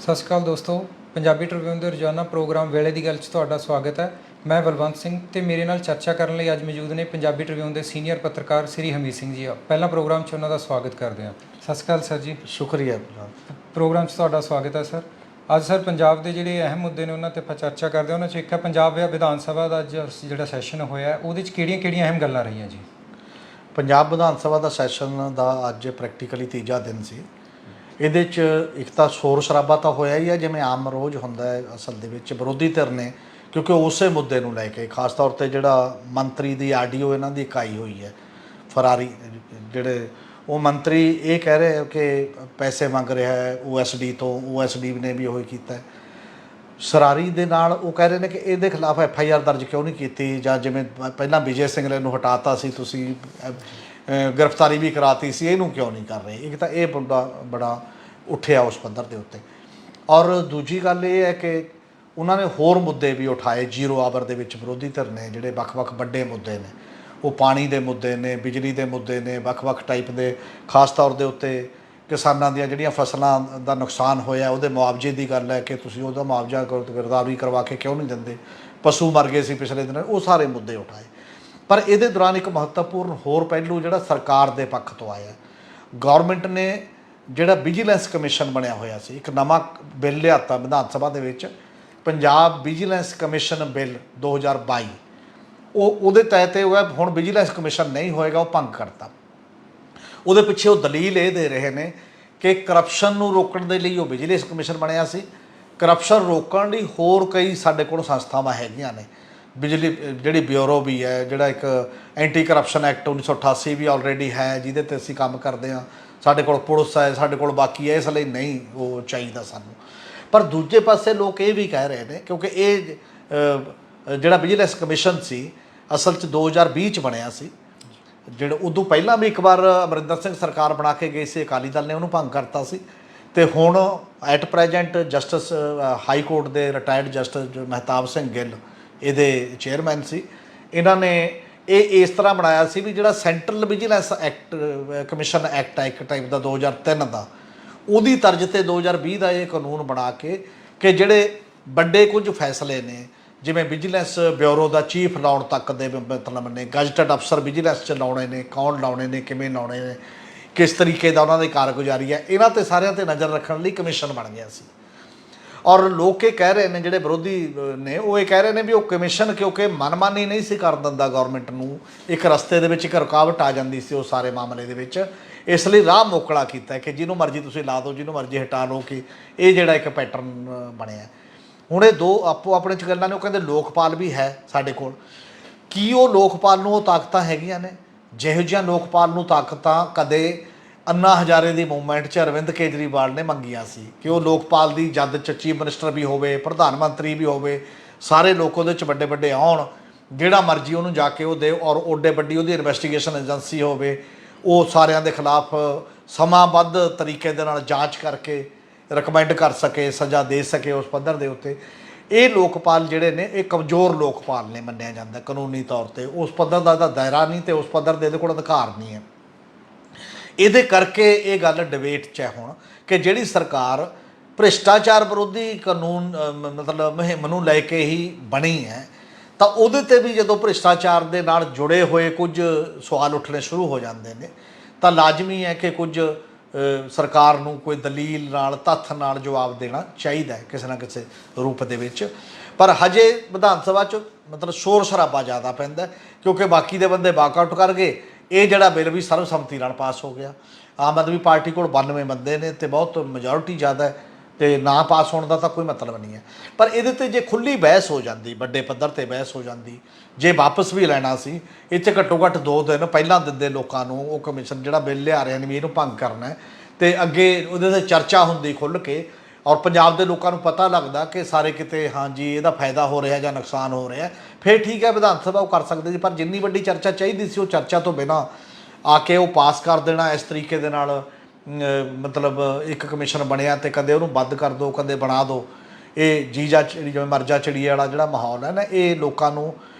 ਸਤਿ ਸ਼੍ਰੀ ਅਕਾਲ ਦੋਸਤੋ, ਪੰਜਾਬੀ ਟ੍ਰਿਬਿਊਨ ਦੇ ਰੋਜ਼ਾਨਾ ਪ੍ਰੋਗਰਾਮ ਵੇਲੇ ਦੀ ਗੱਲ 'ਚ ਤੁਹਾਡਾ ਸਵਾਗਤ ਹੈ। ਮੈਂ ਬਲਵੰਤ ਸਿੰਘ ਤੇ ਮੇਰੇ ਨਾਲ ਚਰਚਾ ਕਰਨ ਲਈ ਅੱਜ ਮੌਜੂਦ ਨੇ ਪੰਜਾਬੀ ਟ੍ਰਿਬਿਊਨ ਦੇ ਸੀਨੀਅਰ ਪੱਤਰਕਾਰ ਸ੍ਰੀ ਹਮੀਦ ਸਿੰਘ ਜੀ। ਪਹਿਲਾਂ ਪ੍ਰੋਗਰਾਮ 'ਚ ਉਹਨਾਂ ਦਾ ਸਵਾਗਤ ਕਰਦੇ ਹਾਂ। ਸਤਿ ਸ਼੍ਰੀ ਅਕਾਲ ਸਰ ਜੀ। ਸ਼ੁਕਰੀਆ। ਪ੍ਰੋਗਰਾਮ 'ਚ ਤੁਹਾਡਾ ਸਵਾਗਤ ਹੈ ਸਰ। ਅੱਜ ਸਰ ਪੰਜਾਬ ਦੇ ਜਿਹੜੇ ਅਹਿਮ ਮੁੱਦੇ ਨੇ ਉਹਨਾਂ 'ਤੇ ਆਪਾਂ ਚਰਚਾ ਕਰਦੇ ਹਾਂ। ਉਹਨਾਂ 'ਚ ਇੱਕ ਹੈ ਪੰਜਾਬ ਵਿਧਾਨ ਸਭਾ ਦਾ ਅੱਜ ਜਿਹੜਾ ਸੈਸ਼ਨ ਹੋਇਆ, ਉਹਦੇ 'ਚ ਕਿਹੜੀਆਂ ਅਹਿਮ ਗੱਲਾਂ ਰਹੀਆਂ ਜੀ? ਪੰਜਾਬ ਵਿਧਾਨ ਸਭਾ ਦਾ ਸੈਸ਼ਨ ਦਾ ਅੱਜ ਪ੍ਰੈਕਟੀਕਲੀ ਤੀਜਾ ਦਿਨ ਸੀ। ਇਹਦੇ 'ਚ ਇੱਕ ਤਾਂ ਸ਼ੋਰ ਸ਼ਰਾਬਾ ਤਾਂ ਹੋਇਆ ਹੀ ਹੈ, ਜਿਵੇਂ ਆਮ ਰੋਜ਼ ਹੁੰਦਾ ਹੈ। ਅਸਲ ਦੇ ਵਿੱਚ ਵਿਰੋਧੀ ਧਿਰ ਨੇ, ਕਿਉਂਕਿ ਉਸੇ ਮੁੱਦੇ ਨੂੰ ਲੈ ਕੇ ਖਾਸ ਤੌਰ 'ਤੇ ਜਿਹੜਾ ਮੰਤਰੀ ਦੀ ਆਡੀਓ ਇਹਨਾਂ ਦੀ ਇਕਾਈ ਹੋਈ ਹੈ, ਫਰਾਰੀ ਜਿਹੜੇ ਉਹ ਮੰਤਰੀ ਇਹ ਕਹਿ ਰਹੇ ਕਿ ਪੈਸੇ ਮੰਗ ਰਿਹਾ ਹੈ OSD ਤੋਂ। OSD ਨੇ ਵੀ ਉਹੀ ਕੀਤਾ। ਸਰਾਰੀ ਦੇ ਨਾਲ ਉਹ ਕਹਿ ਰਹੇ ਨੇ ਕਿ ਇਹਦੇ ਖਿਲਾਫ FIR ਦਰਜ ਕਿਉਂ ਨਹੀਂ ਕੀਤੀ, ਜਾਂ ਜਿਵੇਂ ਪਹਿਲਾਂ ਵਿਜੇ ਸਿੰਘਲੇ ਨੂੰ ਹਟਾਤਾ ਸੀ ਤੁਸੀਂ, ਗ੍ਰਿਫਤਾਰੀ ਵੀ ਕਰਾਤੀ ਸੀ, ਇਹਨੂੰ ਕਿਉਂ ਨਹੀਂ ਕਰ ਰਹੇ। ਇੱਕ ਤਾਂ ਇਹ ਮੁੱਦਾ ਬੜਾ ਉੱਠਿਆ ਉਸ ਪੱਧਰ ਦੇ ਉੱਤੇ। ਔਰ ਦੂਜੀ ਗੱਲ ਇਹ ਹੈ ਕਿ ਉਹਨਾਂ ਨੇ ਹੋਰ ਮੁੱਦੇ ਵੀ ਉਠਾਏ ਜ਼ੀਰੋ ਆਵਰ ਦੇ ਵਿੱਚ। ਵਿਰੋਧੀ ਧਿਰ ਨੇ ਜਿਹੜੇ ਵੱਖ-ਵੱਖ ਵੱਡੇ ਮੁੱਦੇ ਨੇ, ਉਹ ਪਾਣੀ ਦੇ ਮੁੱਦੇ ਨੇ, ਬਿਜਲੀ ਦੇ ਮੁੱਦੇ ਨੇ, ਵੱਖ-ਵੱਖ ਟਾਈਪ ਦੇ। ਖਾਸ ਤੌਰ ਦੇ ਉੱਤੇ ਕਿਸਾਨਾਂ ਦੀਆਂ ਜਿਹੜੀਆਂ ਫਸਲਾਂ ਦਾ ਨੁਕਸਾਨ ਹੋਇਆ ਉਹਦੇ ਮੁਆਵਜ਼ੇ ਦੀ ਗੱਲ ਹੈ ਕਿ ਤੁਸੀਂ ਉਹਦਾ ਮੁਆਵਜ਼ਾ ਗਿਰਦਾਵਰੀ ਕਰਵਾ ਕੇ ਕਿਉਂ ਨਹੀਂ ਦਿੰਦੇ। ਪਸ਼ੂ ਮਰ ਗਏ ਸੀ ਪਿਛਲੇ ਦਿਨ, ਉਹ ਸਾਰੇ ਮੁੱਦੇ ਉਠਾਏ। ਪਰ ਇਹਦੇ ਦੌਰਾਨ ਇੱਕ ਮਹੱਤਵਪੂਰਨ ਹੋਰ ਪਹਿਲੂ ਜਿਹੜਾ ਸਰਕਾਰ ਦੇ ਪੱਖ ਤੋਂ ਆਇਆ, ਗੌਰਮੈਂਟ ਨੇ ਜਿਹੜਾ ਵਿਜੀਲੈਂਸ ਕਮਿਸ਼ਨ ਬਣਿਆ ਹੋਇਆ ਸੀ, ਇੱਕ ਨਵਾਂ ਬਿੱਲ ਲਿਆਤਾ ਵਿਧਾਨ ਸਭਾ ਦੇ ਵਿੱਚ, ਪੰਜਾਬ ਵਿਜੀਲੈਂਸ ਕਮਿਸ਼ਨ ਬਿੱਲ 2022। ਉਹਦੇ ਤਹਿਤ ਇਹ ਹੋਇਆ ਹੁਣ ਵਿਜੀਲੈਂਸ ਕਮਿਸ਼ਨ ਨਹੀਂ ਹੋਏਗਾ, ਉਹ ਭੰਗ ਕਰਤਾ। ਉਹਦੇ ਪਿੱਛੇ ਉਹ ਦਲੀਲ ਇਹ ਦੇ ਰਹੇ ਨੇ ਕਿ ਕਰਪਸ਼ਨ ਨੂੰ ਰੋਕਣ ਦੇ ਲਈ ਉਹ ਵਿਜੀਲੈਂਸ ਕਮਿਸ਼ਨ ਬਣਿਆ ਸੀ। ਕਰਪਸ਼ਨ ਰੋਕਣ ਲਈ ਹੋਰ ਕਈ ਸਾਡੇ ਕੋਲ ਸੰਸਥਾਵਾਂ ਹੈਗੀਆਂ ਨੇ। ਬਿਜਲੀ ਜਿਹੜੀ ਬਿਊਰੋ ਵੀ ਹੈ, ਜਿਹੜਾ ਇੱਕ ਐਂਟੀ ਕਰਪਸ਼ਨ ਐਕਟ 1988 ਵੀ ਆਲਰੇਡੀ ਹੈ, ਜਿਹਦੇ 'ਤੇ ਅਸੀਂ ਕੰਮ ਕਰਦੇ ਹਾਂ। ਸਾਡੇ ਕੋਲ ਪੁਲਿਸ ਹੈ, ਸਾਡੇ ਕੋਲ ਬਾਕੀ ਹੈ, ਇਸ ਲਈ ਨਹੀਂ ਉਹ ਚਾਹੀਦਾ ਸਾਨੂੰ। ਪਰ ਦੂਜੇ ਪਾਸੇ ਲੋਕ ਇਹ ਵੀ ਕਹਿ ਰਹੇ ਨੇ, ਕਿਉਂਕਿ ਇਹ ਜਿਹੜਾ ਵਿਜੀਲੈਂਸ ਕਮਿਸ਼ਨ ਸੀ ਅਸਲ 'ਚ 2020 'ਚ ਬਣਿਆ ਸੀ। ਜਿਹੜੇ ਉਦੋਂ ਪਹਿਲਾਂ ਵੀ ਇੱਕ ਵਾਰ ਅਮਰਿੰਦਰ ਸਿੰਘ ਸਰਕਾਰ ਬਣਾ ਕੇ ਗਈ ਸੀ, ਅਕਾਲੀ ਦਲ ਨੇ ਉਹਨੂੰ ਭੰਗ ਕਰਤਾ ਸੀ। ਅਤੇ ਹੁਣ at present justice high court ਦੇ ਰਿਟਾਇਰਡ ਜਸਟਿਸ ਮਹਿਤਾਬ ਸਿੰਘ ਗਿੱਲ ਇਹਦੇ ਚੇਅਰਮੈਨ ਸੀ। ਇਹਨਾਂ ਨੇ ਇਹ ਇਸ ਤਰ੍ਹਾਂ ਬਣਾਇਆ ਸੀ ਵੀ ਜਿਹੜਾ central vigilance act commission act ਹੈ ਇੱਕ ਟਾਈਪ ਦਾ 2003 ਦਾ, ਉਹਦੀ ਤਰਜ਼ 'ਤੇ 2020 ਦਾ ਇਹ ਕਾਨੂੰਨ ਬਣਾ ਕੇ ਕਿ ਜਿਹੜੇ ਵੱਡੇ ਕੁਝ ਫੈਸਲੇ ਨੇ, ਜਿਵੇਂ ਵਿਜੀਲੈਂਸ ਬਿਊਰੋ ਦਾ ਚੀਫ ਲਾਉਣ ਤੱਕ ਦੇ ਮਤਲਬ ਨੇ, ਗਜ਼ਟਡ ਅਫਸਰ ਵਿਜੀਲੈਂਸ 'ਚ ਲਾਉਣੇ ਨੇ, ਕੌਣ ਲਾਉਣੇ ਨੇ, ਕਿਵੇਂ ਲਾਉਣੇ ਨੇ, ਕਿਸ ਤਰੀਕੇ ਦਾ ਉਹਨਾਂ ਦੀ ਕਾਰਗੁਜ਼ਾਰੀ ਹੈ, ਇਹਨਾਂ 'ਤੇ ਸਾਰਿਆਂ 'ਤੇ ਨਜ਼ਰ ਰੱਖਣ ਲਈ ਕਮਿਸ਼ਨ ਬਣ ਗਿਆ ਸੀ। ਔਰ ਲੋਕ ਇਹ ਕਹਿ ਰਹੇ ਨੇ, ਜਿਹੜੇ ਵਿਰੋਧੀ ਨੇ ਉਹ ਇਹ ਕਹਿ ਰਹੇ ਨੇ ਵੀ ਉਹ ਕਮਿਸ਼ਨ ਕਿਉਂਕਿ ਮਨਮਾਨੀ ਨਹੀਂ ਸੀ ਕਰ ਦਿੰਦਾ ਗੌਰਮੈਂਟ ਨੂੰ, ਇੱਕ ਰਸਤੇ ਦੇ ਵਿੱਚ ਇੱਕ ਰੁਕਾਵਟ ਆ ਜਾਂਦੀ ਸੀ ਉਸ ਸਾਰੇ ਮਾਮਲੇ ਦੇ ਵਿੱਚ, ਇਸ ਲਈ ਰਾਹ ਮੋਕਲਾ ਕੀਤਾ ਕਿ ਜਿਹਨੂੰ ਮਰਜ਼ੀ ਤੁਸੀਂ ਲਾ ਦਿਓ, ਜਿਹਨੂੰ ਮਰਜ਼ੀ ਹਟਾ ਲਓ, ਕਿ ਇਹ ਜਿਹੜਾ ਇੱਕ ਪੈਟਰਨ ਬਣਿਆ। ਹੁਣ ਇਹ ਦੋ ਆਪੋ ਆਪਣੇ 'ਚ ਗੱਲਾਂ ਨੇ। ਉਹ ਕਹਿੰਦੇ ਲੋਕਪਾਲ ਵੀ ਹੈ ਸਾਡੇ ਕੋਲ। ਕੀ ਉਹ ਲੋਕਪਾਲ ਨੂੰ ਉਹ ਤਾਕਤਾਂ ਹੈਗੀਆਂ ਨੇ ਜਿਹੋ ਜਿਹੀਆਂ ਲੋਕਪਾਲ ਨੂੰ ਤਾਕਤਾਂ ਕਦੇ ਅੰਨਾ ਹਜ਼ਾਰੇ ਦੀ ਮੂਵਮੈਂਟ 'ਚ ਅਰਵਿੰਦ ਕੇਜਰੀਵਾਲ ਨੇ ਮੰਗੀਆਂ ਸੀ ਕਿ ਉਹ ਲੋਕਪਾਲ ਦੀ ਜਦ 'ਚ ਚੀਫ ਮਿਨਿਸਟਰ ਵੀ ਹੋਵੇ, ਪ੍ਰਧਾਨ ਮੰਤਰੀ ਵੀ ਹੋਵੇ, ਸਾਰੇ ਲੋਕ ਉਹਦੇ 'ਚ ਵੱਡੇ ਵੱਡੇ ਆਉਣ, ਜਿਹੜਾ ਮਰਜ਼ੀ ਉਹਨੂੰ ਜਾ ਕੇ ਉਹ ਦੇ, ਔਰ ਓਡੇ ਵੱਡੀ ਉਹਦੀ ਇਨਵੈਸਟੀਗੇਸ਼ਨ ਏਜੰਸੀ ਹੋਵੇ, ਉਹ ਸਾਰਿਆਂ ਦੇ ਖਿਲਾਫ ਸਮਾਂਬੱਧ ਤਰੀਕੇ ਦੇ ਨਾਲ ਜਾਂਚ ਕਰਕੇ ਰਿਕਮੈਂਡ ਕਰ ਸਕੇ, ਸਜ਼ਾ ਦੇ ਸਕੇ ਉਸ ਪੱਧਰ ਦੇ ਉੱਤੇ। ਇਹ ਲੋਕਪਾਲ ਜਿਹੜੇ ਨੇ ਇਹ ਕਮਜ਼ੋਰ ਲੋਕਪਾਲ ਨੇ ਮੰਨਿਆ ਜਾਂਦਾ ਕਾਨੂੰਨੀ ਤੌਰ 'ਤੇ। ਉਸ ਪੱਧਰ ਦਾ ਇਹਦਾ ਦਾਇਰਾ ਨਹੀਂ ਅਤੇ ਉਸ ਪੱਧਰ ਦੇ ਇਹਦੇ ਕੋਲ ਅਧਿਕਾਰ ਨਹੀਂ ਹੈ। ਇਹਦੇ ਕਰਕੇ ਇਹ ਗੱਲ ਡਿਬੇਟ 'ਚ ਹੈ ਹੁਣ ਕਿ ਜਿਹੜੀ ਸਰਕਾਰ ਭ੍ਰਿਸ਼ਟਾਚਾਰ ਵਿਰੋਧੀ ਕਾਨੂੰਨ ਮਤਲਬ ਮੁਹਿੰਮ ਨੂੰ ਲੈ ਕੇ ਹੀ ਬਣੀ ਹੈ, ਤਾਂ ਉਹਦੇ 'ਤੇ ਵੀ ਜਦੋਂ ਭ੍ਰਿਸ਼ਟਾਚਾਰ ਦੇ ਨਾਲ ਜੁੜੇ ਹੋਏ ਕੁਝ ਸਵਾਲ ਉੱਠਣੇ ਸ਼ੁਰੂ ਹੋ ਜਾਂਦੇ ਨੇ, ਤਾਂ ਲਾਜ਼ਮੀ ਹੈ ਕਿ ਕੁਝ ਸਰਕਾਰ ਨੂੰ ਕੋਈ ਦਲੀਲ ਨਾਲ, ਤੱਥ ਨਾਲ ਜਵਾਬ ਦੇਣਾ ਚਾਹੀਦਾ ਹੈ ਕਿਸੇ ਨਾ ਕਿਸੇ ਰੂਪ ਦੇ ਵਿੱਚ। ਪਰ ਹਜੇ ਵਿਧਾਨ ਸਭਾ 'ਚ ਮਤਲਬ ਸ਼ੋਰ ਸ਼ਰਾਬਾ ਜ਼ਿਆਦਾ ਪੈਂਦਾ ਕਿਉਂਕਿ ਬਾਕੀ ਦੇ ਬੰਦੇ ਵਾਕਆਊਟ ਕਰ ਗਏ। ਇਹ ਜਿਹੜਾ ਬਿੱਲ ਵੀ ਸਰਬਸੰਮਤੀ ਨਾਲ ਪਾਸ ਹੋ ਗਿਆ। ਆਮ ਆਦਮੀ ਪਾਰਟੀ ਕੋਲ 92 ਬੰਦੇ ਨੇ ਅਤੇ ਬਹੁਤ ਮੈਜੋਰਿਟੀ ਜ਼ਿਆਦਾ ਹੈ, ਅਤੇ ਨਾ ਪਾਸ ਹੋਣ ਦਾ ਤਾਂ ਕੋਈ ਮਤਲਬ ਨਹੀਂ ਹੈ। ਪਰ ਇਹਦੇ 'ਤੇ ਜੇ ਖੁੱਲ੍ਹੀ ਬਹਿਸ ਹੋ ਜਾਂਦੀ, ਵੱਡੇ ਪੱਧਰ 'ਤੇ ਬਹਿਸ ਹੋ ਜਾਂਦੀ, ਜੇ ਵਾਪਸ ਵੀ ਲੈਣਾ ਸੀ, ਇੱਥੇ ਘੱਟੋ ਘੱਟ 2 ਦਿਨ ਪਹਿਲਾਂ ਦਿੰਦੇ ਲੋਕਾਂ ਨੂੰ ਉਹ ਕਮਿਸ਼ਨ ਜਿਹੜਾ ਬਿੱਲ ਲਿਆ ਰਹੇ ਨੇ ਵੀ ਇਹਨੂੰ ਭੰਗ ਕਰਨਾ ਹੈ, ਅਤੇ ਅੱਗੇ ਉਹਦੇ 'ਤੇ ਚਰਚਾ ਹੁੰਦੀ ਖੁੱਲ੍ਹ ਕੇ, ਔਰ ਪੰਜਾਬ ਦੇ ਲੋਕਾਂ ਨੂੰ ਪਤਾ ਲੱਗਦਾ ਕਿ ਸਾਰੇ ਕਿਤੇ ਹਾਂਜੀ ਇਹਦਾ ਫਾਇਦਾ ਹੋ ਰਿਹਾ ਜਾਂ ਨੁਕਸਾਨ ਹੋ ਰਿਹਾ, ਫਿਰ ਠੀਕ ਹੈ ਵਿਧਾਨ ਸਭਾ ਉਹ ਕਰ ਸਕਦੇ ਸੀ। ਪਰ ਜਿੰਨੀ ਵੱਡੀ ਚਰਚਾ ਚਾਹੀਦੀ ਸੀ ਉਹ ਚਰਚਾ ਤੋਂ ਬਿਨਾਂ ਆ ਕੇ ਉਹ ਪਾਸ ਕਰ ਦੇਣਾ ਇਸ ਤਰੀਕੇ ਦੇ ਨਾਲ, ਮਤਲਬ ਇੱਕ ਕਮਿਸ਼ਨ ਬਣਿਆ ਅਤੇ ਕਦੇ ਉਹਨੂੰ ਬੰਦ ਕਰ ਦਿਓ, ਕਦੇ ਬਣਾ ਦਿਓ। ਇਹ ਜੀਜਾ ਚਿੜੀ ਜਿਵੇਂ ਮਰਜਾ ਚਿੜੀਏ ਵਾਲਾ ਜਿਹੜਾ ਮਾਹੌਲ ਹੈ ਨਾ, ਇਹ ਲੋਕਾਂ ਨੂੰ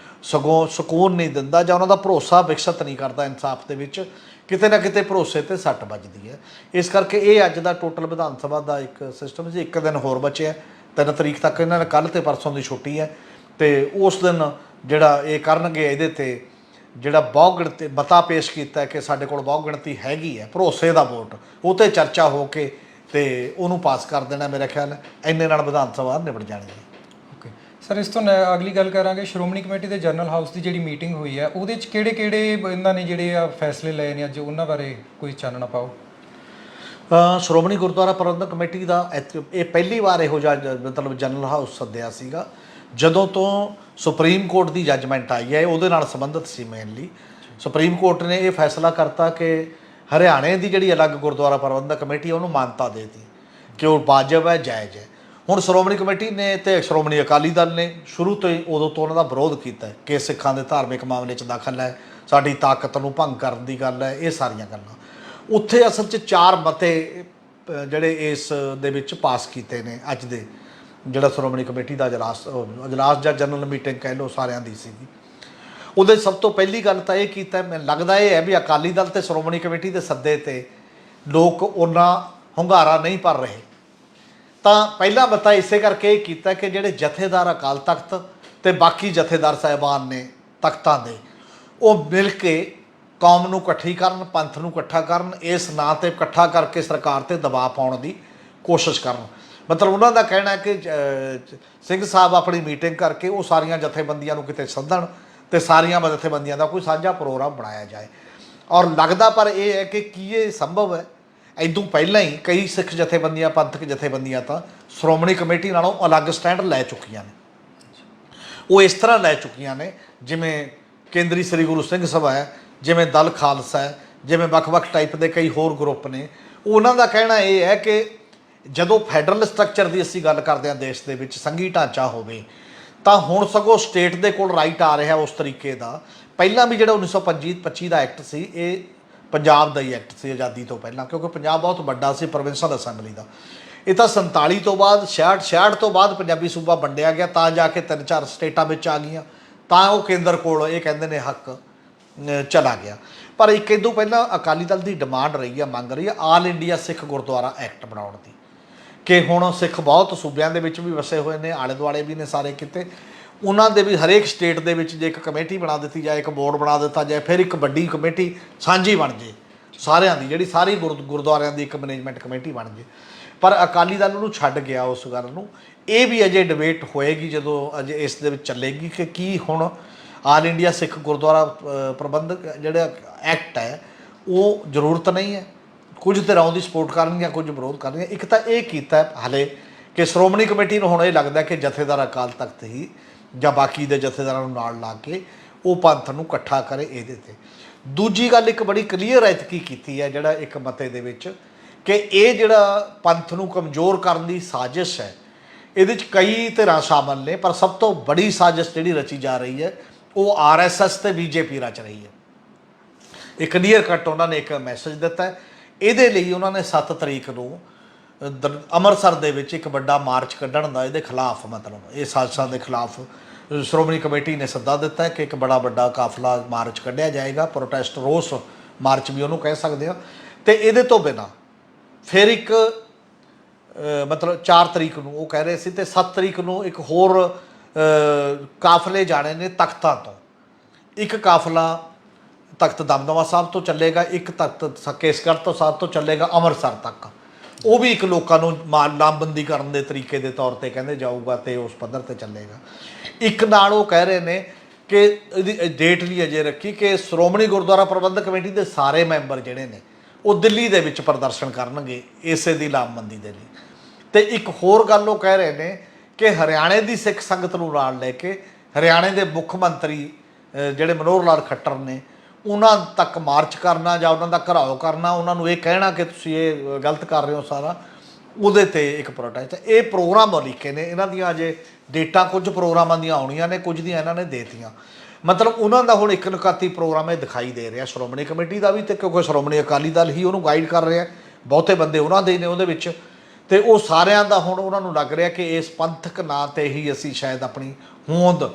ਸਗੋਂ ਸਕੂਨ ਨਹੀਂ ਦਿੰਦਾ ਜਾਂ ਉਹਨਾਂ ਦਾ ਭਰੋਸਾ ਵਿਕਸਿਤ ਨਹੀਂ ਕਰਦਾ ਇਨਸਾਫ ਦੇ ਵਿੱਚ। ਕਿਤੇ ਨਾ ਕਿਤੇ ਭਰੋਸੇ ਤੇ ਸੱਟ ਵੱਜਦੀ ਹੈ। ਇਸ ਕਰਕੇ ਇਹ ਅੱਜ ਦਾ ਟੋਟਲ ਵਿਧਾਨ ਸਭਾ ਦਾ ਇੱਕ ਸਿਸਟਮ ਸੀ। ਇੱਕ ਦਿਨ ਹੋਰ ਬਚਿਆ, 3 ਤਰੀਕ ਤੱਕ ਇਹਨਾਂ ਨੇ, ਕੱਲ੍ਹ ਤੇ ਪਰਸੋਂ ਦੀ ਛੁੱਟੀ ਹੈ, ਤੇ ਉਸ ਦਿਨ ਜਿਹੜਾ ਇਹ ਕਰਨਗੇ ਇਹਦੇ ਤੇ ਜਿਹੜਾ ਬਹੁ ਗਿਣਤੀ ਮਤਾ ਪੇਸ਼ ਕੀਤਾ ਕਿ ਸਾਡੇ ਕੋਲ ਬਹੁ ਗਿਣਤੀ ਹੈਗੀ ਹੈ, ਭਰੋਸੇ ਦਾ ਵੋਟ, ਉਹ 'ਤੇ ਚਰਚਾ ਹੋ ਕੇ ਤੇ ਉਹਨੂੰ ਪਾਸ ਕਰ ਦੇਣਾ। ਮੇਰਾ ਖਿਆਲ ਹੈ ਇੰਨੇ ਨਾਲ ਵਿਧਾਨ ਸਭਾ ਨਿਬੜ ਜਾਣੀ ਹੈ। ਓਕੇ ਸਰ, ਇਸ ਤੋਂ ਅਗਲੀ ਗੱਲ ਕਰਾਂਗੇ, ਸ਼੍ਰੋਮਣੀ ਕਮੇਟੀ ਦੇ ਜਨਰਲ ਹਾਊਸ ਦੀ ਜਿਹੜੀ ਮੀਟਿੰਗ ਹੋਈ ਹੈ ਉਹਦੇ 'ਚ ਕਿਹੜੇ ਇਹਨਾਂ ਨੇ ਜਿਹੜੇ ਆ ਫੈਸਲੇ ਲਏ ਨੇ ਅੱਜ, ਉਹਨਾਂ ਬਾਰੇ ਕੋਈ ਚਾਨਣਾ ਪਾਓ। ਸ਼੍ਰੋਮਣੀ ਗੁਰਦੁਆਰਾ ਪ੍ਰਬੰਧਕ ਕਮੇਟੀ ਦਾ ਇਹ ਪਹਿਲੀ ਵਾਰ ਇਹੋ ਜਿਹਾ ਮਤਲਬ ਜਨਰਲ ਹਾਊਸ ਸੱਦਿਆ ਸੀਗਾ ਜਦੋਂ ਤੋਂ ਸੁਪਰੀਮ ਕੋਰਟ ਦੀ ਜੱਜਮੈਂਟ ਆਈ ਹੈ। ਉਹਦੇ ਨਾਲ ਸੰਬੰਧਿਤ ਸੀ ਮੇਨਲੀ। ਸੁਪਰੀਮ ਕੋਰਟ ਨੇ ਇਹ ਫੈਸਲਾ ਕਰਤਾ ਕਿ ਹਰਿਆਣੇ ਦੀ ਜਿਹੜੀ ਅਲੱਗ ਗੁਰਦੁਆਰਾ ਪ੍ਰਬੰਧਕ ਕਮੇਟੀ ਉਹਨੂੰ ਮਾਨਤਾ ਦੇ ਦਿੱਤੀ ਕਿ ਉਹ ਵਾਜਬ ਹੈ, ਜਾਇਜ਼ ਹੈ। ਹੁਣ ਸ਼੍ਰੋਮਣੀ ਕਮੇਟੀ ਨੇ ਤੇ ਸ਼੍ਰੋਮਣੀ ਅਕਾਲੀ ਦਲ ਨੇ ਸ਼ੁਰੂ ਤੋਂ ਹੀ ਉਦੋਂ ਤੋਂ ਉਹਨਾਂ ਦਾ ਵਿਰੋਧ ਕੀਤਾ ਕਿ ਸਿੱਖਾਂ ਦੇ ਧਾਰਮਿਕ ਮਾਮਲੇ 'ਚ ਦਖਲ ਹੈ, ਸਾਡੀ ਤਾਕਤ ਨੂੰ ਭੰਗ ਕਰਨ ਦੀ ਗੱਲ ਹੈ, ਇਹ ਸਾਰੀਆਂ ਗੱਲਾਂ। ਉੱਥੇ ਅਸਲ 'ਚ 4 ਮਤੇ ਜਿਹੜੇ ਇਸ ਦੇ ਵਿੱਚ ਪਾਸ ਕੀਤੇ ਨੇ ਅੱਜ ਦੇ ਜਿਹੜਾ ਸ਼੍ਰੋਮਣੀ ਕਮੇਟੀ ਦਾ ਅਜਲਾਸ ਜਾਂ ਜਨਰਲ ਮੀਟਿੰਗ ਕਹਿ ਲਓ, ਸਾਰਿਆਂ ਦੀ ਸੀਗੀ। ਉਹਦੇ ਸਭ ਤੋਂ ਪਹਿਲੀ ਗੱਲ ਤਾਂ ਇਹ ਕੀਤਾ, ਮੈਨੂੰ ਲੱਗਦਾ ਇਹ ਹੈ ਵੀ ਅਕਾਲੀ ਦਲ ਤੇ ਸ਼੍ਰੋਮਣੀ ਕਮੇਟੀ ਦੇ ਸੱਦੇ ਤੇ ਲੋਕ ਉਹਨਾਂ ਹੁੰਗਾਰਾ ਨਹੀਂ ਭਰ ਰਹੇ। ਤਾਂ ਪਹਿਲਾ ਮਤਾ ਇਸੇ ਕਰਕੇ ਇਹ ਕੀਤਾ ਕਿ ਜਿਹੜੇ ਜਥੇਦਾਰ ਅਕਾਲ ਤਖਤ ਤੇ ਬਾਕੀ ਜਥੇਦਾਰ ਸਾਹਿਬਾਨ ਨੇ ਤਖਤਾਂ ਦੇ, ਉਹ ਮਿਲ ਕੇ ਕੌਮ ਨੂੰ ਇਕੱਠੀ ਕਰਨ, ਪੰਥ ਨੂੰ ਇਕੱਠਾ ਕਰਨ, ਇਸ ਨਾਂ 'ਤੇ ਇਕੱਠਾ ਕਰਕੇ ਸਰਕਾਰ ਤੇ ਦਬਾਅ ਪਾਉਣ ਦੀ ਕੋਸ਼ਿਸ਼ ਕਰਨ। ਮਤਲਬ ਉਹਨਾਂ ਦਾ ਕਹਿਣਾ ਕਿ ਸਿੰਘ ਸਾਹਿਬ ਆਪਣੀ ਮੀਟਿੰਗ ਕਰਕੇ ਉਹ ਸਾਰੀਆਂ ਜਥੇਬੰਦੀਆਂ ਨੂੰ ਕਿਤੇ ਸੱਦਣ ਤੇ ਸਾਰੀਆਂ ਜਥੇਬੰਦੀਆਂ ਦਾ ਕੋਈ ਸਾਂਝਾ ਪ੍ਰੋਗਰਾਮ ਬਣਾਇਆ ਜਾਏ। ਔਰ ਲੱਗਦਾ ਪਰ ਇਹ ਹੈ ਕਿ ਕੀ ਇਹ ਸੰਭਵ ਹੈ? ਇੱਦੋਂ ਪਹਿਲਾਂ ਹੀ ਕਈ ਸਿੱਖ ਜਥੇਬੰਦੀਆਂ, ਪੰਥਕ ਜਥੇਬੰਦੀਆਂ ਤਾਂ ਸ਼੍ਰੋਮਣੀ ਕਮੇਟੀ ਨਾਲੋਂ ਅਲੱਗ ਸਟੈਂਡ ਲੈ ਚੁੱਕੀਆਂ ਨੇ। ਉਹ ਇਸ ਤਰ੍ਹਾਂ ਲੈ ਚੁੱਕੀਆਂ ਨੇ ਜਿਵੇਂ ਕੇਂਦਰੀ ਸ੍ਰੀ ਗੁਰੂ ਸਿੰਘ ਸਭਾ ਹੈ, ਜਿਵੇਂ ਦਲ ਖਾਲਸਾ ਹੈ, ਜਿਵੇਂ ਵੱਖ-ਵੱਖ ਟਾਈਪ ਦੇ ਕਈ ਹੋਰ ਗਰੁੱਪ ਨੇ। ਉਹਨਾਂ ਦਾ ਕਹਿਣਾ ਇਹ ਹੈ ਕਿ ਜਦੋਂ ਫੈਡਰਲ ਸਟਰਕਚਰ ਦੀ ਅਸੀਂ ਗੱਲ ਕਰਦੇ ਹਾਂ, ਦੇਸ਼ ਦੇ ਵਿੱਚ ਸੰਘੀ ਢਾਂਚਾ ਹੋਵੇ, ਤਾਂ ਹੁਣ ਸਗੋਂ ਸਟੇਟ ਦੇ ਕੋਲ ਰਾਈਟ ਆ ਰਿਹਾ ਉਸ ਤਰੀਕੇ ਦਾ। ਪਹਿਲਾਂ ਵੀ ਜਿਹੜਾ 1925 ਦਾ ਐਕਟ ਸੀ, ਇਹ ਪੰਜਾਬ ਦਾ ਹੀ ਐਕਟ ਸੀ ਆਜ਼ਾਦੀ ਤੋਂ ਪਹਿਲਾਂ, ਕਿਉਂਕਿ ਪੰਜਾਬ ਬਹੁਤ ਵੱਡਾ ਸੀ ਪ੍ਰੋਵਿੰਸ਼ਲ ਅਸੈਂਬਲੀ ਦਾ। ਇਹ ਤਾਂ 47 ਤੋਂ ਬਾਅਦ 66 ਤੋਂ ਬਾਅਦ ਪੰਜਾਬੀ ਸੂਬਾ ਵੰਡਿਆ ਗਿਆ, ਤਾਂ ਜਾ ਕੇ 3-4 ਸਟੇਟਾਂ ਵਿੱਚ ਆ ਗਈਆਂ, ਤਾਂ ਉਹ ਕੇਂਦਰ ਕੋਲ ਇਹ ਕਹਿੰਦੇ ਨੇ ਹੱਕ ਚਲਾ ਗਿਆ। ਪਰ ਇੱਕ ਇਦੋਂ ਪਹਿਲਾਂ ਅਕਾਲੀ ਦਲ ਦੀ ਡਿਮਾਂਡ ਰਹੀ ਆ, ਮੰਗ ਰਹੀ ਆ, ਆਲ ਇੰਡੀਆ ਸਿੱਖ ਗੁਰਦੁਆਰਾ ਐਕਟ ਬਣਾਉਣ ਦੀ, ਕਿ ਹੁਣ ਸਿੱਖ ਬਹੁਤ ਸੂਬਿਆਂ ਦੇ ਵਿੱਚ ਵੀ ਵਸੇ ਹੋਏ ਨੇ, ਆਲੇ ਦੁਆਲੇ ਵੀ ਨੇ ਸਾਰੇ ਕਿਤੇ, ਉਹਨਾਂ ਦੇ ਵੀ ਹਰੇਕ ਸਟੇਟ ਦੇ ਵਿੱਚ ਜੇ ਇੱਕ ਕਮੇਟੀ ਬਣਾ ਦਿੱਤੀ ਜਾਏ, ਇੱਕ ਬੋਰਡ ਬਣਾ ਦਿੱਤਾ ਜਾਏ, ਫਿਰ ਇੱਕ ਵੱਡੀ ਕਮੇਟੀ ਸਾਂਝੀ ਬਣ ਜੇ ਸਾਰਿਆਂ ਦੀ, ਜਿਹੜੀ ਸਾਰੀ ਗੁਰਦੁਆਰਿਆਂ ਦੀ ਇੱਕ ਮੈਨੇਜਮੈਂਟ ਕਮੇਟੀ ਬਣ ਜੇ। ਪਰ ਅਕਾਲੀ ਦਲ ਉਹਨੂੰ ਛੱਡ ਗਿਆ ਉਸ ਗੱਲ ਨੂੰ। ਇਹ ਵੀ ਅਜੇ ਡਿਬੇਟ ਹੋਏਗੀ ਜਦੋਂ ਅਜੇ ਇਸ ਦੇ ਵਿੱਚ ਚੱਲੇਗੀ ਕਿ ਕੀ ਹੁਣ ਆਲ ਇੰਡੀਆ ਸਿੱਖ ਗੁਰਦੁਆਰਾ ਪ੍ਰਬੰਧਕ ਜਿਹੜਾ ਐਕਟ ਹੈ ਉਹ ਜ਼ਰੂਰਤ ਨਹੀਂ ਹੈ। ਕੁਝ ਧਿਰਾਂ ਉਹਦੀ ਸਪੋਰਟ ਕਰਨਗੀਆਂ, ਕੁਝ ਵਿਰੋਧ ਕਰਨਗੀਆਂ। ਇੱਕ ਤਾਂ ਇਹ ਕੀਤਾ ਹਾਲੇ ਕਿ ਸ਼੍ਰੋਮਣੀ ਕਮੇਟੀ ਨੂੰ ਹੁਣ ਇਹ ਲੱਗਦਾ ਕਿ ਜਥੇਦਾਰ ਅਕਾਲ ਤਖਤ ਹੀ ਜਾਂ ਬਾਕੀ ਦੇ ਜਥੇਦਾਰਾਂ ਨੂੰ ਨਾਲ ਲਾ ਕੇ ਉਹ ਪੰਥ ਨੂੰ ਇਕੱਠਾ ਕਰੇ ਇਹਦੇ 'ਤੇ। ਦੂਜੀ ਗੱਲ ਇੱਕ ਬੜੀ ਕਲੀਅਰ ਐਤਕੀ ਕੀਤੀ ਹੈ ਜਿਹੜਾ ਇੱਕ ਮਤੇ ਦੇ ਵਿੱਚ, ਕਿ ਇਹ ਜਿਹੜਾ ਪੰਥ ਨੂੰ ਕਮਜ਼ੋਰ ਕਰਨ ਦੀ ਸਾਜ਼ਿਸ਼ ਹੈ, ਇਹਦੇ 'ਚ ਕਈ ਧਿਰਾਂ ਸ਼ਾਮਲ ਨੇ, ਪਰ ਸਭ ਤੋਂ ਬੜੀ ਸਾਜ਼ਿਸ਼ ਜਿਹੜੀ ਰਚੀ ਜਾ ਰਹੀ ਹੈ ਉਹ RSS ਤੇ BJP ਰਚ ਰਹੀ ਹੈ। ਇਹ ਕਲੀਅਰ ਕੱਟ ਉਹਨਾਂ ਨੇ ਇੱਕ ਮੈਸੇਜ ਦਿੱਤਾ। ਇਹਦੇ ਲਈ ਉਹਨਾਂ ਨੇ 7 ਤਰੀਕ ਨੂੰ ਅੰਮ੍ਰਿਤਸਰ ਦੇ ਵਿੱਚ ਇੱਕ ਵੱਡਾ ਮਾਰਚ ਕੱਢਣ ਦਾ, ਇਹਦੇ ਖਿਲਾਫ, ਮਤਲਬ ਇਹ ਸਾਜ਼ਿਸ਼ਾਂ ਦੇ ਖਿਲਾਫ ਸ਼੍ਰੋਮਣੀ ਕਮੇਟੀ ਨੇ ਸੱਦਾ ਦਿੱਤਾ ਕਿ ਇੱਕ ਬੜਾ ਵੱਡਾ ਕਾਫਲਾ ਮਾਰਚ ਕੱਢਿਆ ਜਾਏਗਾ, ਪ੍ਰੋਟੈਸਟ ਰੋਸ ਮਾਰਚ ਵੀ ਉਹਨੂੰ ਕਹਿ ਸਕਦੇ ਹਾਂ। ਤੇ ਇਹਦੇ ਤੋਂ ਬਿਨਾਂ ਫਿਰ ਇੱਕ ਮਤਲਬ 4 ਤਰੀਕ ਨੂੰ ਉਹ ਕਹਿ ਰਹੇ ਸੀ, ਤੇ 7 ਤਰੀਕ ਨੂੰ ਇੱਕ ਹੋਰ ਕਾਫਲੇ ਜਾਣੇ ਨੇ ਤਖਤਾਂ ਤੋਂ। ਇੱਕ ਕਾਫਲਾ ਤਖਤ ਦਮਦਮਾ ਸਾਹਿਬ ਤੋਂ ਚੱਲੇਗਾ, ਇੱਕ ਤਖਤ ਕੇਸਗੜ੍ਹ ਤੋਂ ਸਾਹਿਬ ਤੋਂ ਚੱਲੇਗਾ ਅੰਮ੍ਰਿਤਸਰ ਤੱਕ। ਉਹ ਵੀ ਇੱਕ ਲੋਕਾਂ ਨੂੰ ਲਾਮਬੰਦੀ ਕਰਨ ਦੇ ਤਰੀਕੇ ਦੇ ਤੌਰ ਤੇ ਕਹਿੰਦੇ ਜਾਊਗਾ ਤੇ ਉਸ ਪੱਧਰ ਤੇ ਚੱਲੇਗਾ। ਇੱਕ ਨਾਲ ਉਹ ਕਹਿ ਰਹੇ ਨੇ ਕਿ ਇਹਦੀ ਡੇਟ ਨਹੀਂ ਅਜੇ ਰੱਖੀ ਕਿ ਸ਼੍ਰੋਮਣੀ ਗੁਰਦੁਆਰਾ ਪ੍ਰਬੰਧਕ ਕਮੇਟੀ ਦੇ ਸਾਰੇ ਮੈਂਬਰ ਜਿਹੜੇ ਨੇ ਉਹ ਦਿੱਲੀ ਦੇ ਵਿੱਚ ਪ੍ਰਦਰਸ਼ਨ ਕਰਨਗੇ ਇਸੇ ਦੀ ਲਾਮਬੰਦੀ ਦੇ ਲਈ। ਤੇ ਇੱਕ ਹੋਰ ਗੱਲ ਉਹ ਕਹਿ ਰਹੇ ਨੇ ਕਿ ਹਰਿਆਣੇ ਦੀ ਸਿੱਖ ਸੰਗਤ ਨੂੰ ਨਾਲ ਲੈ ਕੇ ਹਰਿਆਣੇ ਦੇ ਮੁੱਖ ਮੰਤਰੀ ਜਿਹੜੇ ਮਨੋਹਰ ਲਾਲ ਖੱਟਰ ਨੇ ਉਹਨਾਂ ਤੱਕ ਮਾਰਚ ਕਰਨਾ ਜਾਂ ਉਹਨਾਂ ਦਾ ਘਿਰਾਓ ਕਰਨਾ, ਉਹਨਾਂ ਨੂੰ ਇਹ ਕਹਿਣਾ ਕਿ ਤੁਸੀਂ ਇਹ ਗਲਤ ਕਰ ਰਹੇ ਹੋ ਸਾਰਾ, ਉਹਦੇ 'ਤੇ ਇੱਕ ਪ੍ਰੋਟੈਸਟ। ਇਹ ਪ੍ਰੋਗਰਾਮ ਲਿਖੇ ਨੇ, ਇਹਨਾਂ ਦੀਆਂ ਅਜੇ ਡੇਟਾਂ ਕੁਝ ਪ੍ਰੋਗਰਾਮਾਂ ਦੀਆਂ ਆਉਣੀਆਂ ਨੇ, ਕੁਝ ਦੀਆਂ ਇਹਨਾਂ ਨੇ ਦੇ ਦਿੱਤੀਆਂ। ਮਤਲਬ ਉਹਨਾਂ ਦਾ ਹੁਣ ਇੱਕ ਨਕਾਤੀ ਪ੍ਰੋਗਰਾਮ ਇਹ ਦਿਖਾਈ ਦੇ ਰਿਹਾ ਸ਼੍ਰੋਮਣੀ ਕਮੇਟੀ ਦਾ ਵੀ, ਤੇ ਕਿਉਂਕਿ ਸ਼੍ਰੋਮਣੀ ਅਕਾਲੀ ਦਲ ਹੀ ਉਹਨੂੰ ਗਾਈਡ ਕਰ ਰਿਹਾ, ਬਹੁਤੇ ਬੰਦੇ ਉਹਨਾਂ ਦੇ ਨੇ ਉਹਦੇ ਵਿੱਚ, ਤੇ ਉਹ ਸਾਰਿਆਂ ਦਾ ਹੁਣ ਉਹਨਾਂ ਨੂੰ ਲੱਗ ਰਿਹਾ ਕਿ ਇਸ ਪੰਥਕ ਨਾਂ 'ਤੇ ਹੀ ਅਸੀਂ ਸ਼ਾਇਦ ਆਪਣੀ ਹੋਂਦ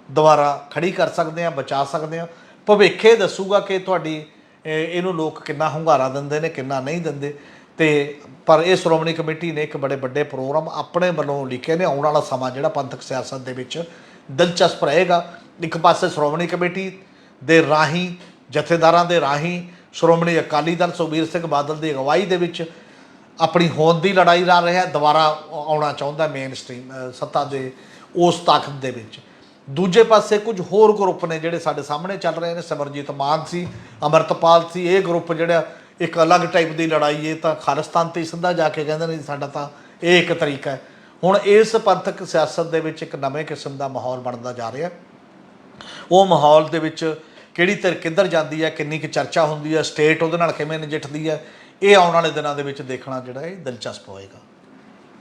ਦੁਬਾਰਾ ਖੜੀ ਕਰ ਸਕਦੇ ਹਾਂ, ਬਚਾ ਸਕਦੇ ਹਾਂ। ਭਵਿੱਖ ਇਹ ਦੱਸੂਗਾ ਕਿ ਤੁਹਾਡੀ ਇਹਨੂੰ ਲੋਕ ਕਿੰਨਾ ਹੁੰਗਾਰਾ ਦਿੰਦੇ ਨੇ, ਕਿੰਨਾ ਨਹੀਂ ਦਿੰਦੇ। ਤੇ ਪਰ ਇਹ ਸ਼੍ਰੋਮਣੀ ਕਮੇਟੀ ਨੇ ਇੱਕ ਬੜੇ ਵੱਡੇ ਪ੍ਰੋਗਰਾਮ ਆਪਣੇ ਵੱਲੋਂ ਲਿਖੇ ਨੇ। ਆਉਣ ਵਾਲਾ ਸਮਾਂ ਜਿਹੜਾ ਪੰਥਕ ਸਿਆਸਤ ਦੇ ਵਿੱਚ ਦਿਲਚਸਪ ਰਹੇਗਾ। ਇੱਕ ਪਾਸੇ ਸ਼੍ਰੋਮਣੀ ਕਮੇਟੀ ਦੇ ਰਾਹੀਂ, ਜਥੇਦਾਰਾਂ ਦੇ ਰਾਹੀਂ ਸ਼੍ਰੋਮਣੀ ਅਕਾਲੀ ਦਲ ਸੁਖਬੀਰ ਸਿੰਘ ਬਾਦਲ ਦੀ ਅਗਵਾਈ ਦੇ ਵਿੱਚ ਆਪਣੀ ਹੋਂਦ ਦੀ ਲੜਾਈ ਲੜ ਰਿਹਾ, ਦੁਬਾਰਾ ਆਉਣਾ ਚਾਹੁੰਦਾ ਮੇਨ ਸਟ੍ਰੀਮ ਸੱਤਾ ਦੇ ਉਸ ਤਾਕਤ ਦੇ ਵਿੱਚ। ਦੂਜੇ ਪਾਸੇ ਕੁਝ ਹੋਰ ਗਰੁੱਪ ਨੇ ਜਿਹੜੇ ਸਾਡੇ ਸਾਹਮਣੇ ਚੱਲ ਰਹੇ ਨੇ। ਸਿਮਰਜੀਤ ਮਾਨ ਸੀ, ਅੰਮ੍ਰਿਤਪਾਲ ਸੀ, ਇਹ ਗਰੁੱਪ ਜਿਹੜਾ ਇੱਕ ਅਲੱਗ ਟਾਈਪ ਦੀ ਲੜਾਈ, ਇਹ ਤਾਂ ਖਾਲਿਸਤਾਨ 'ਤੇ ਸਿੱਧਾ ਜਾ ਕੇ ਕਹਿੰਦੇ ਨੇ ਸਾਡਾ ਤਾਂ ਇਹ ਇੱਕ ਤਰੀਕਾ ਹੈ। ਹੁਣ ਇਸ ਪੰਥਕ ਸਿਆਸਤ ਦੇ ਵਿੱਚ ਇੱਕ ਨਵੇਂ ਕਿਸਮ ਦਾ ਮਾਹੌਲ ਬਣਦਾ ਜਾ ਰਿਹਾ। ਉਹ ਮਾਹੌਲ ਦੇ ਵਿੱਚ ਕਿਹੜੀ ਧਿਰ ਕਿੱਧਰ ਜਾਂਦੀ ਹੈ, ਕਿੰਨੀ ਕੁ ਚਰਚਾ ਹੁੰਦੀ ਹੈ, ਸਟੇਟ ਉਹਦੇ ਨਾਲ ਕਿਵੇਂ ਨਜਿੱਠਦੀ ਹੈ, ਇਹ ਆਉਣ ਵਾਲੇ ਦਿਨਾਂ ਦੇ ਵਿੱਚ ਦੇਖਣਾ ਜਿਹੜਾ ਇਹ ਦਿਲਚਸਪ ਹੋਏਗਾ।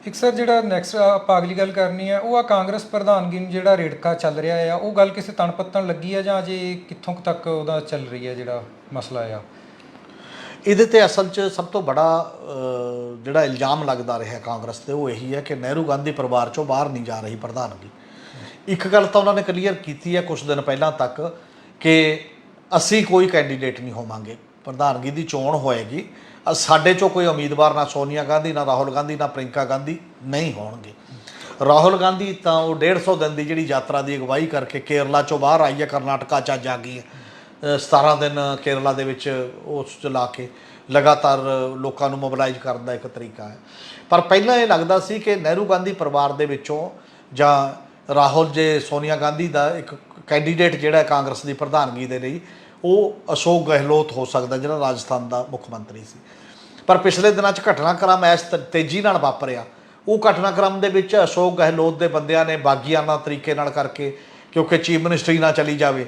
ਇੱਕ ਸਰ ਜਿਹੜਾ ਨੈਕਸਟ ਆਪਾਂ ਅਗਲੀ ਗੱਲ ਕਰਨੀ ਹੈ ਉਹ ਆ ਕਾਂਗਰਸ ਪ੍ਰਧਾਨਗੀ ਨੂੰ ਜਿਹੜਾ ਰੇੜਕਾ ਚੱਲ ਰਿਹਾ ਆ, ਉਹ ਗੱਲ ਕਿਸੇ ਤਣ ਪੱਤਣ ਲੱਗੀ ਹੈ ਜਾਂ ਅਜੇ ਕਿੱਥੋਂ ਕੁ ਤੱਕ ਉਹਦਾ ਚੱਲ ਰਹੀ ਹੈ ਜਿਹੜਾ ਮਸਲਾ ਆ? ਇਹਦੇ ਤੇ ਅਸਲ 'ਚ ਸਭ ਤੋਂ ਬੜਾ ਜਿਹੜਾ ਇਲਜ਼ਾਮ ਲੱਗਦਾ ਰਿਹਾ ਕਾਂਗਰਸ ਤੇ ਉਹ ਇਹੀ ਹੈ ਕਿ ਨਹਿਰੂ ਗਾਂਧੀ ਪਰਿਵਾਰ 'ਚੋਂ ਬਾਹਰ ਨਹੀਂ ਜਾ ਰਹੀ ਪ੍ਰਧਾਨਗੀ। ਇੱਕ ਗੱਲ ਤਾਂ ਉਹਨਾਂ ਨੇ ਕਲੀਅਰ ਕੀਤੀ ਹੈ ਕੁਝ ਦਿਨ ਪਹਿਲਾਂ ਤੱਕ ਕਿ ਅਸੀਂ ਕੋਈ ਕੈਂਡੀਡੇਟ ਨਹੀਂ ਹੋਵਾਂਗੇ, ਪ੍ਰਧਾਨਗੀ ਦੀ ਚੋਣ ਹੋਏਗੀ, ਸਾਡੇ 'ਚੋਂ ਕੋਈ ਉਮੀਦਵਾਰ ਨਾ ਸੋਨੀਆ ਗਾਂਧੀ, ਨਾ ਰਾਹੁਲ ਗਾਂਧੀ, ਨਾ ਪ੍ਰਿੰਕਾ ਗਾਂਧੀ ਨਹੀਂ ਹੋਣਗੇ। ਰਾਹੁਲ ਗਾਂਧੀ ਤਾਂ ਉਹ 150 ਦਿਨ ਦੀ ਜਿਹੜੀ ਯਾਤਰਾ ਦੀ ਅਗਵਾਈ ਕਰਕੇ ਕੇਰਲਾ 'ਚੋਂ ਬਾਹਰ ਆਈ ਹੈ, ਕਰਨਾਟਕਾ 'ਚ ਅੱਜ ਆ ਗਈ ਹੈ। 17 ਦਿਨ ਕੇਰਲਾ ਦੇ ਵਿੱਚ ਉਸ ਚਲਾ ਕੇ ਲਗਾਤਾਰ ਲੋਕਾਂ ਨੂੰ ਮੋਬਿਲਾਈਜ਼ ਕਰਨ ਦਾ ਇੱਕ ਤਰੀਕਾ ਹੈ। ਪਰ ਪਹਿਲਾਂ ਇਹ ਲੱਗਦਾ ਸੀ ਕਿ ਨਹਿਰੂ ਗਾਂਧੀ ਪਰਿਵਾਰ ਦੇ ਵਿੱਚੋਂ ਜਾਂ ਰਾਹੁਲ ਜੇ ਸੋਨੀਆ ਗਾਂਧੀ ਦਾ ਇੱਕ ਕੈਂਡੀਡੇਟ ਜਿਹੜਾ ਕਾਂਗਰਸ ਦੀ ਪ੍ਰਧਾਨਗੀ ਦੇ ਲਈ ਉਹ ਅਸ਼ੋਕ ਗਹਿਲੋਤ ਹੋ ਸਕਦਾ, ਜਿਹੜਾ ਰਾਜਸਥਾਨ ਦਾ ਮੁੱਖ ਮੰਤਰੀ ਸੀ। ਪਰ ਪਿਛਲੇ ਦਿਨਾਂ 'ਚ ਘਟਨਾਕ੍ਰਮ ਇਸ ਤੇਜ਼ੀ ਨਾਲ ਵਾਪਰਿਆ। ਉਹ ਘਟਨਾਕ੍ਰਮ ਦੇ ਵਿੱਚ ਅਸ਼ੋਕ ਗਹਿਲੋਤ ਦੇ ਬੰਦਿਆਂ ਨੇ ਬਾਗੀਆਨਾ ਤਰੀਕੇ ਨਾਲ ਕਰਕੇ, ਕਿਉਂਕਿ ਚੀਫ ਮਿਨਿਸਟਰੀ ਨਾ ਚਲੀ ਜਾਵੇ,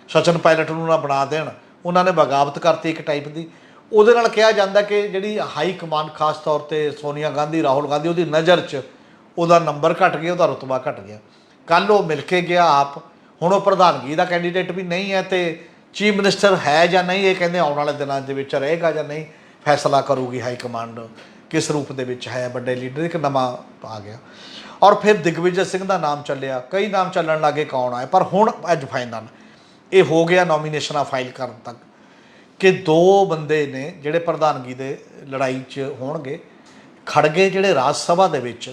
ਸਚਿਨ ਪਾਇਲਟ ਨੂੰ ਨਾ ਬਣਾ ਦੇਣ, ਉਹਨਾਂ ਨੇ ਬਗਾਵਤ ਕਰਤੀ ਇੱਕ ਟਾਈਪ ਦੀ। ਉਹਦੇ ਨਾਲ ਕਿਹਾ ਜਾਂਦਾ ਕਿ ਜਿਹੜੀ ਹਾਈ ਕਮਾਂਡ ਖਾਸ ਤੌਰ 'ਤੇ ਸੋਨੀਆ ਗਾਂਧੀ, ਰਾਹੁਲ ਗਾਂਧੀ, ਉਹਦੀ ਨਜ਼ਰ 'ਚ ਉਹਦਾ ਨੰਬਰ ਘਟ ਗਿਆ, ਉਹਦਾ ਰੁਤਬਾ ਘਟ ਗਿਆ। ਕੱਲ੍ਹ ਉਹ ਮਿਲ ਕੇ ਗਿਆ ਆਪ, ਹੁਣ ਉਹ ਪ੍ਰਧਾਨਗੀ ਦਾ ਕੈਂਡੀਡੇਟ ਵੀ ਨਹੀਂ ਹੈ ਤੇ ਚੀਫ ਮਿਨਿਸਟਰ ਹੈ ਜਾਂ ਨਹੀਂ, ਇਹ ਕਹਿੰਦੇ ਆਉਣ ਵਾਲੇ ਦਿਨਾਂ ਦੇ ਵਿੱਚ ਰਹੇਗਾ ਜਾਂ ਨਹੀਂ, ਫੈਸਲਾ ਕਰੂਗੀ ਹਾਈ ਕਮਾਂਡ ਕਿਸ ਰੂਪ ਦੇ ਵਿੱਚ ਹੈ। ਵੱਡੇ ਲੀਡਰ ਇੱਕ ਨਵਾਂ ਆ ਗਿਆ ਔਰ ਫਿਰ ਦਿਗਵਿਜੇ ਸਿੰਘ ਦਾ ਨਾਮ ਚੱਲਿਆ, ਕਈ ਨਾਮ ਚੱਲਣ ਲੱਗੇ ਕੌਣ ਆਏ, ਪਰ ਹੁਣ ਅੱਜ ਫਾਈਨਲ ਇਹ ਹੋ ਗਿਆ ਨੋਮੀਨੇਸ਼ਨਾਂ ਫਾਈਲ ਕਰਨ ਤੱਕ ਕਿ 2 ਬੰਦੇ ਨੇ ਜਿਹੜੇ ਪ੍ਰਧਾਨਗੀ ਦੇ ਲੜਾਈ 'ਚ ਹੋਣਗੇ। ਖੜਗੇ ਜਿਹੜੇ ਰਾਜ ਸਭਾ ਦੇ ਵਿੱਚ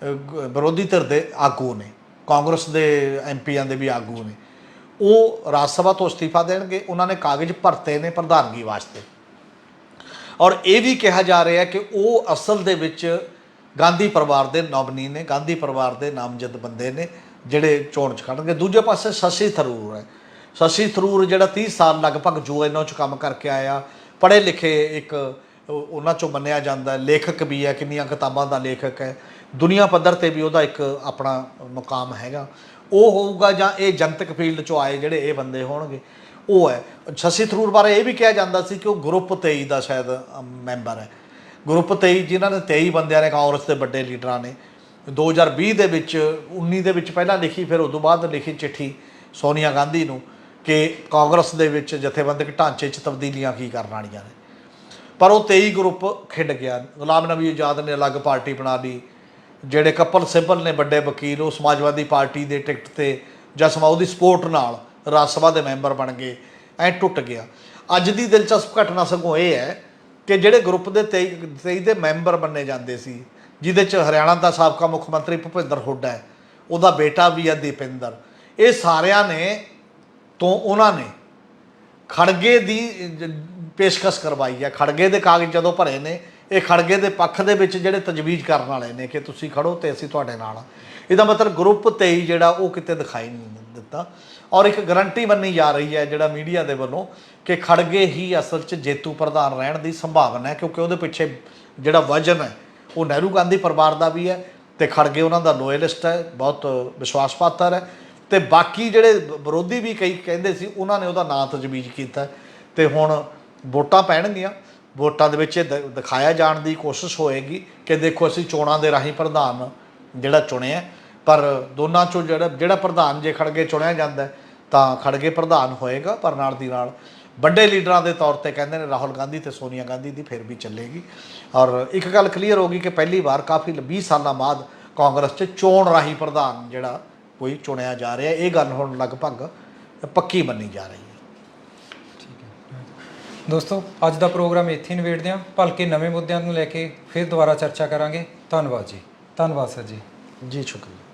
ਵਿਰੋਧੀ ਧਿਰ ਦੇ ਆਗੂ ਨੇ, ਕਾਂਗਰਸ ਦੇ ਐਮਪੀਆਂ ਦੇ ਵੀ ਆਗੂ ਨੇ, ਉਹ ਰਾਜ ਸਭਾ ਤੋਂ ਅਸਤੀਫਾ ਦੇਣਗੇ। ਉਹਨਾਂ ਨੇ ਕਾਗਜ਼ ਭਰਤੇ ਨੇ ਪ੍ਰਧਾਨਗੀ ਵਾਸਤੇ ਔਰ ਇਹ ਵੀ ਕਿਹਾ ਜਾ ਰਿਹਾ ਕਿ ਉਹ ਅਸਲ ਦੇ ਵਿੱਚ ਗਾਂਧੀ ਪਰਿਵਾਰ ਦੇ ਨੋਮਨੀ ਨੇ, ਗਾਂਧੀ ਪਰਿਵਾਰ ਦੇ ਨਾਮਜ਼ਦ ਬੰਦੇ ਨੇ ਜਿਹੜੇ ਚੋਣ 'ਚ ਖੜਨਗੇ। ਦੂਜੇ ਪਾਸੇ ਸ਼ਸ਼ੀ ਥਰੂਰ ਹੈ। ਸ਼ਸ਼ੀ ਥਰੂਰ ਜਿਹੜਾ 30 ਸਾਲ ਲਗਭਗ ਯੂਐਨਓ 'ਚ ਕੰਮ ਕਰਕੇ ਆਇਆ, ਪੜ੍ਹੇ ਲਿਖੇ ਇੱਕ ਉਹਨਾਂ 'ਚੋਂ ਮੰਨਿਆ ਜਾਂਦਾ, ਲੇਖਕ ਵੀ ਹੈ, ਕਿੰਨੀਆਂ ਕਿਤਾਬਾਂ ਦਾ ਲੇਖਕ ਹੈ, ਦੁਨੀਆ ਪੱਧਰ 'ਤੇ ਵੀ ਉਹਦਾ ਇੱਕ ਆਪਣਾ ਮੁਕਾਮ ਹੈਗਾ। ਉਹ ਹੋਊਗਾ ਜਾਂ ਇਹ ਜਨਤਕ ਫੀਲਡ 'ਚੋਂ ਆਏ ਜਿਹੜੇ ਇਹ ਬੰਦੇ ਹੋਣਗੇ ਉਹ ਹੈ। ਸ਼ਸ਼ੀ ਥਰੂਰ ਬਾਰੇ ਇਹ ਵੀ ਕਿਹਾ ਜਾਂਦਾ ਸੀ ਕਿ ਉਹ ਗਰੁੱਪ 23 ਦਾ ਸ਼ਾਇਦ ਮੈਂਬਰ ਹੈ। ਗਰੁੱਪ 23 ਜਿਨ੍ਹਾਂ ਨੇ 23 ਬੰਦਿਆਂ ਨੇ ਕਾਂਗਰਸ ਦੇ ਵੱਡੇ ਲੀਡਰਾਂ ਨੇ 2020 ਦੇ ਵਿੱਚ 19 ਦੇ ਵਿੱਚ ਪਹਿਲਾਂ ਲਿਖੀ, ਫਿਰ ਉਦੋਂ ਬਾਅਦ ਲਿਖੀ ਚਿੱਠੀ ਸੋਨੀਆ ਗਾਂਧੀ ਨੂੰ ਕਿ ਕਾਂਗਰਸ ਦੇ ਵਿੱਚ ਜਥੇਬੰਦਕ ਢਾਂਚੇ 'ਚ ਤਬਦੀਲੀਆਂ ਕੀ ਕਰਨ ਵਾਲੀਆਂ ਨੇ। ਪਰ ਉਹ 23 ਗਰੁੱਪ ਖਿੰਡ ਗਿਆ। ਗੁਲਾਮ ਨਬੀ ਆਜ਼ਾਦ ਨੇ ਅਲੱਗ ਪਾਰਟੀ ਬਣਾ ਲਈ, ਜਿਹੜੇ ਕਪਲ ਸਿੱਬਲ ਨੇ ਵੱਡੇ ਵਕੀਲ, ਉਹ ਸਮਾਜਵਾਦੀ ਪਾਰਟੀ ਦੇ ਟਿਕਟ 'ਤੇ ਜਾਂ ਸਮਾਜ ਦੀ ਸਪੋਰਟ ਨਾਲ ਰਾਜ ਸਭਾ ਦੇ ਮੈਂਬਰ ਬਣ ਗਏ। ਐਂ ਟੁੱਟ ਗਿਆ। ਅੱਜ ਦੀ ਦਿਲਚਸਪ ਘਟਨਾ ਸਗੋਂ ਇਹ ਹੈ ਕਿ ਜਿਹੜੇ ਗਰੁੱਪ ਦੇ 23 ਦੇ ਮੈਂਬਰ ਬੰਨੇ ਜਾਂਦੇ ਸੀ, ਜਿਹਦੇ 'ਚ ਹਰਿਆਣਾ ਦਾ ਸਾਬਕਾ ਮੁੱਖ ਮੰਤਰੀ ਭੁਪਿੰਦਰ ਹੁੱਡਾ ਹੈ, ਉਹਦਾ ਬੇਟਾ ਵੀ ਹੈ ਦੀਪਿੰਦਰ, ਇਹ ਸਾਰਿਆਂ ਨੇ ਤੋਂ ਉਹਨਾਂ ਨੇ ਖੜਗੇ ਦੀ ਪੇਸ਼ਕਸ਼ ਕਰਵਾਈ ਹੈ। ਖੜਗੇ ਦੇ ਕਾਗਜ਼ ਜਦੋਂ ਭਰੇ ਨੇ, ਇਹ ਖੜਗੇ ਦੇ ਪੱਖ ਦੇ ਵਿੱਚ ਜਿਹੜੇ ਤਜਵੀਜ਼ ਕਰਨ ਵਾਲੇ ਨੇ ਕਿ ਤੁਸੀਂ ਖੜੋ ਤੇ ਅਸੀਂ ਤੁਹਾਡੇ ਨਾਲ। ਇਹਦਾ ਮਤਲਬ ਗਰੁੱਪ 23 ਜਿਹੜਾ ਉਹ ਕਿਤੇ ਦਿਖਾਈ ਨਹੀਂ ਦਿੱਤਾ ਔਰ ਇੱਕ ਗਰੰਟੀ ਮੰਨੀ ਜਾ ਰਹੀ ਹੈ ਜਿਹੜਾ ਮੀਡੀਆ ਦੇ ਵੱਲੋਂ ਕਿ ਖੜਗੇ ਹੀ ਅਸਲ 'ਚ ਜੇਤੂ ਪ੍ਰਧਾਨ ਰਹਿਣ ਦੀ ਸੰਭਾਵਨਾ ਹੈ, ਕਿਉਂਕਿ ਉਹਦੇ ਪਿੱਛੇ ਜਿਹੜਾ ਵਜਨ ਹੈ ਉਹ ਨਹਿਰੂ ਗਾਂਧੀ ਪਰਿਵਾਰ ਦਾ ਵੀ ਹੈ ਤੇ ਖੜਗੇ ਉਹਨਾਂ ਦਾ ਲੋਇਲਿਸਟ ਹੈ, ਬਹੁਤ ਵਿਸ਼ਵਾਸ ਪਾਤਰ ਹੈ। ਤੇ ਬਾਕੀ ਜਿਹੜੇ ਵਿਰੋਧੀ ਵੀ ਕਈ ਕਹਿੰਦੇ ਸੀ, ਉਹਨਾਂ ਨੇ ਉਹਦਾ ਨਾਂ ਤਜਵੀਜ਼ ਕੀਤਾ ਤੇ ਹੁਣ ਵੋਟਾਂ ਪੈਣਗੀਆਂ। ਵੋਟਾਂ ਦੇ ਵਿੱਚ ਇਹ ਦਿਖਾਇਆ ਜਾਣ ਦੀ ਕੋਸ਼ਿਸ਼ ਹੋਏਗੀ ਕਿ ਦੇਖੋ ਅਸੀਂ ਚੋਣਾਂ ਦੇ ਰਾਹੀਂ ਪ੍ਰਧਾਨ ਜਿਹੜਾ ਚੁਣਿਆ, ਪਰ ਦੋਨਾਂ 'ਚੋਂ ਜਿਹੜਾ ਪ੍ਰਧਾਨ ਜੇ ਖੜਗੇ ਚੁਣਿਆ ਜਾਂਦਾ ਤਾਂ ਖੜਗੇ ਪ੍ਰਧਾਨ ਹੋਏਗਾ। ਪਰ ਨਾਲ ਦੀ ਨਾਲ ਵੱਡੇ ਲੀਡਰਾਂ ਦੇ ਤੌਰ ਤੇ ਕਹਿੰਦੇ ਨੇ ਰਾਹੁਲ ਗਾਂਧੀ ਤੇ ਸੋਨੀਆ ਗਾਂਧੀ ਦੀ ਫਿਰ ਵੀ ਚੱਲੇਗੀ। ਔਰ ਇੱਕ ਗੱਲ ਕਲੀਅਰ ਹੋ ਗਈ ਕਿ ਪਹਿਲੀ ਵਾਰ ਕਾਫੀ 20 ਸਾਲਾਂ ਬਾਅਦ ਕਾਂਗਰਸ 'ਚ ਚੋਣ ਰਾਹੀਂ ਪ੍ਰਧਾਨ ਜਿਹੜਾ ਕੋਈ ਚੁਣਿਆ ਜਾ ਰਿਹਾ। ਇਹ ਗੱਲ ਹੁਣ ਲਗਭਗ ਪੱਕੀ ਮੰਨੀ ਜਾ ਰਹੀ ਹੈ। ਦੋਸਤੋ, ਅੱਜ ਦਾ ਪ੍ਰੋਗਰਾਮ ਇੱਥੇ ਹੀ ਨਿਬੇੜਦੇ ਹਾਂ। ਭਲਕੇ ਨਵੇਂ ਮੁੱਦਿਆਂ ਨੂੰ ਲੈ ਕੇ ਫਿਰ ਦੁਬਾਰਾ ਚਰਚਾ ਕਰਾਂਗੇ। ਧੰਨਵਾਦ ਜੀ। ਧੰਨਵਾਦ ਸਰ ਜੀ। ਜੀ ਸ਼ੁਕਰੀਆ।